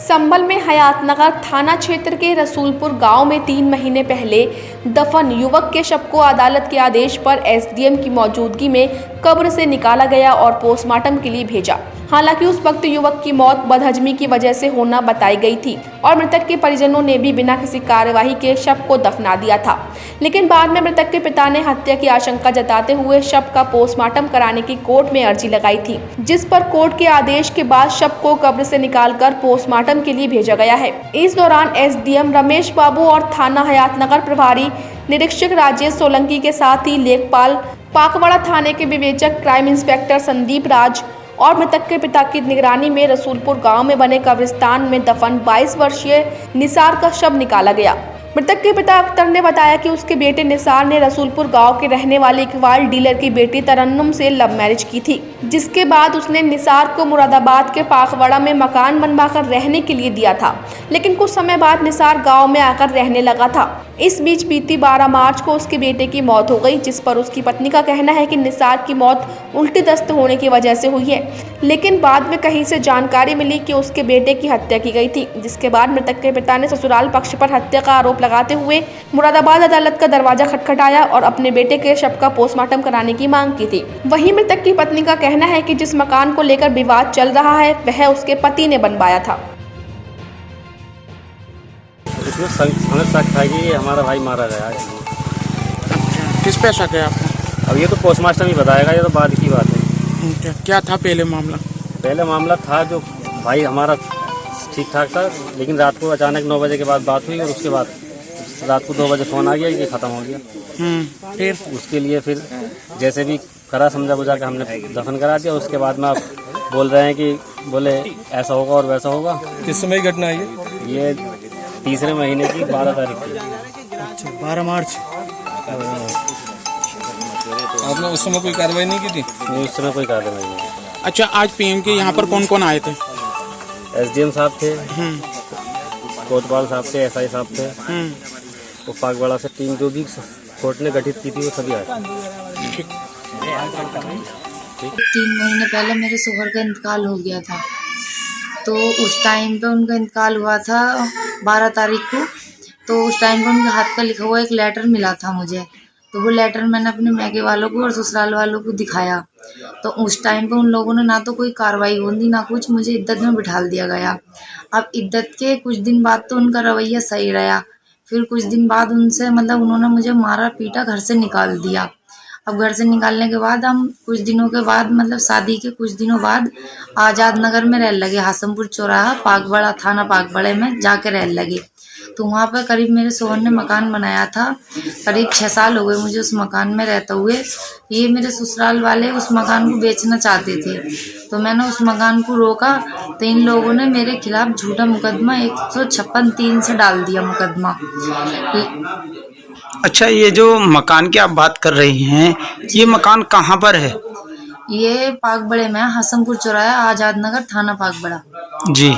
संभल में हयातनगर थाना क्षेत्र के रसूलपुर गांव में 3 महीने पहले दफन युवक के शव को अदालत के आदेश पर एसडीएम की मौजूदगी में कब्र से निकाला गया और पोस्टमार्टम के लिए भेजा। हालांकि उस वक्त युवक की मौत बदहजमी की वजह से होना बताई गई थी और मृतक के परिजनों ने भी बिना किसी कार्यवाही के शव को दफना दिया था। लेकिन बाद में मृतक के पिता ने हत्या की आशंका जताते हुए शव का पोस्टमार्टम कराने की कोर्ट में अर्जी लगाई थी, जिस पर कोर्ट के आदेश के बाद शव को कब्र से निकालकर पोस्टमार्टम के लिए भेजा गया है। इस दौरान एसडीएम रमेश बाबू और थाना हयातनगर प्रभारी निरीक्षक राजेश सोलंकी के साथ ही लेखपाल, पाकवाड़ा थाने के विवेचक क्राइम इंस्पेक्टर संदीप राज और मृतक के पिता की निगरानी में रसूलपुर गांव में बने कब्रिस्तान में दफन 22 वर्षीय निसार का शव निकाला गया। मृतक के पिता अख्तर ने बताया कि उसके बेटे निसार ने रसूलपुर गांव के रहने वाले इकबाल डीलर की बेटी तरन्नुम से लव मैरिज की थी, जिसके बाद उसने निसार को मुरादाबाद के पाकवाड़ा में मकान बनवाकर रहने के लिए दिया था। लेकिन कुछ समय बाद निसार गांव में आकर रहने लगा था। इस बीच बीती 12 मार्च को उसके बेटे की मौत हो गई, जिस पर उसकी पत्नी का कहना है कि निसार की मौत उल्टी दस्त होने की वजह से हुई है। लेकिन बाद में कहीं से जानकारी मिली कि उसके बेटे की हत्या की गई थी, जिसके बाद मृतक के पिता ने ससुराल पक्ष पर हत्या का आरोप लगाते हुए मुरादाबाद अदालत का दरवाजा खटखटाया और अपने बेटे के शव का पोस्टमार्टम कराने की मांग की थी। वहीं मृतक की पत्नी का कहना है कि जिस मकान को लेकर विवाद चल रहा है वह उसके पति ने बनवाया था। इसमें हमें शक था कि हमारा भाई मारा गया है। किस पे शक है आपको? अब ये तो पोस्टमास्टर ही बताएगा, ये तो बाद की बात है। क्या था पहले मामला? पहले मामला था जो भाई हमारा ठीक ठाक था, लेकिन रात को अचानक 9 बजे के बाद बात हुई और उसके बाद रात को 2 बजे फ़ोन आ गया कि ख़त्म हो गया। फिर उसके लिए फिर जैसे भी करा समझा बुझा के हमने दफन करा दिया। उसके बाद में आप बोल रहे हैं कि बोले ऐसा होगा और वैसा होगा। किस समय घटना है ये 3रे महीने की 12 तारीख की। अच्छा, 12 मार्च। आपने उस समय कोई कार्रवाई नहीं की थी? नहीं, उस समय कोई कार्रवाई नहीं। अच्छा, आज पीएम के यहाँ पर कौन कौन आए थे? एसडीएम साहब थे, कोतवाल साहब थे, एसआई साहब थे, वो पाकवाड़ा से टीम जो भी कोर्ट ने गठित की थी वो सभी आए। 3 महीने पहले मेरे शोहर का इंतकाल हो गया था, तो उस टाइम पे उनका इंतकाल हुआ था 12 तारीख को। तो उस टाइम पे उनके हाथ का लिखा हुआ एक लेटर मिला था मुझे, तो वो लेटर मैंने अपने मैके वालों को और ससुराल वालों को दिखाया। तो उस टाइम पे उन लोगों ने ना तो कोई कार्रवाई होती ना कुछ, मुझे इद्दत में बिठाल दिया गया। अब इद्दत के कुछ दिन बाद तो उनका रवैया सही रहा, फिर कुछ दिन बाद उनसे उन्होंने मुझे मारा पीटा, घर से निकाल दिया। अब घर से निकालने के बाद हम कुछ दिनों के बाद शादी के कुछ दिनों बाद आज़ाद नगर में रह लगे, हासमपुर चौराहा पाकवाड़ा थाना पाकवाड़े में जाके रह लगे। तो वहाँ पर करीब मेरे शोहर ने मकान बनाया था, करीब 6 साल हो गए मुझे उस मकान में रहते हुए। ये मेरे ससुराल वाले उस मकान को बेचना चाहते थे, तो मैंने उस मकान को रोका, तो इन लोगों ने मेरे खिलाफ झूठा मुकदमा 156(3) से डाल दिया मुकदमा। अच्छा, ये जो मकान की आप बात कर रही हैं, ये मकान कहाँ पर है? ये पाकबड़े में, हासमपुर चौराहा आज़ाद नगर थाना पाकबड़ा जी।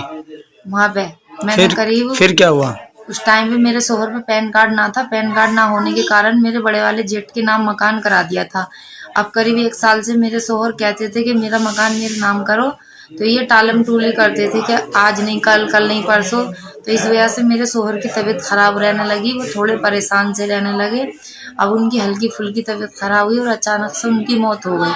वहाँ पे मैंने फिर क्या हुआ? उस टाइम पे मेरे शोहर पे पैन कार्ड ना था, पैन कार्ड ना होने के कारण मेरे बड़े वाले जेठ के नाम मकान करा दिया था। अब करीब 1 साल से मेरे शोहर कहते थे कि मेरा मकान मेरे नाम करो, तो ये टालम टूली करते थे कि आज नहीं कल, कल नहीं परसों। तो इस वजह से मेरे शोहर की तबीयत ख़राब रहने लगी, वो थोड़े परेशान से रहने लगे। अब उनकी हल्की फुल्की तबीयत ख़राब हुई और अचानक से उनकी मौत हो गई।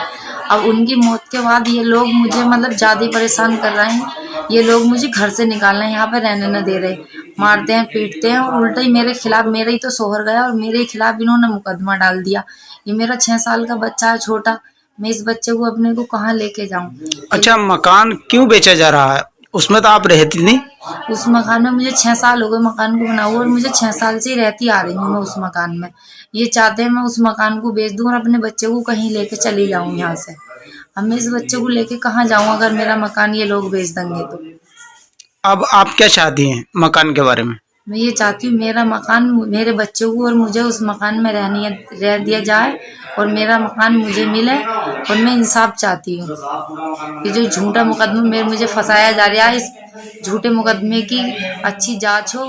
अब उनकी मौत के बाद ये लोग मुझे ज़्यादा परेशान कर रहे हैं। ये लोग मुझे घर से निकालना है, यहाँ पर रहने न दे रहे, मारते हैं पीटते हैं और उल्टा ही मेरे खिलाफ, मेरा ही तो शोहर गया और मेरे खिलाफ इन्होंने मुकदमा डाल दिया। ये मेरा 6 साल का बच्चा है छोटा, मैं इस बच्चे को अपने को कहाँ लेके जाऊँ? अच्छा, मकान क्यों बेचा जा रहा है? उसमें तो आप रहती नहीं? उस मकान में मुझे 6 साल हो गए मकान को बना हुआ, और मुझे 6 साल से ही रहती आ रही हूँ मैं उस मकान में। ये चाहते हैं मैं उस मकान को बेच दूँ और अपने बच्चे को कहीं लेके चली जाऊँ यहाँ से। अब मैं इस बच्चे को लेके कहाँ जाऊँ अगर मेरा मकान ये लोग बेच देंगे तो? अब आप क्या चाहती हैं मकान के बारे में? मैं ये चाहती हूँ मेरा मकान मेरे बच्चों को और मुझे उस मकान में रह दिया जाए और मेरा मकान मुझे मिले, और मैं इंसाफ चाहती हूँ। ये जो झूठा मुकदमा मुझे फंसाया जा रहा है, इस झूठे मुकदमे की अच्छी जांच हो।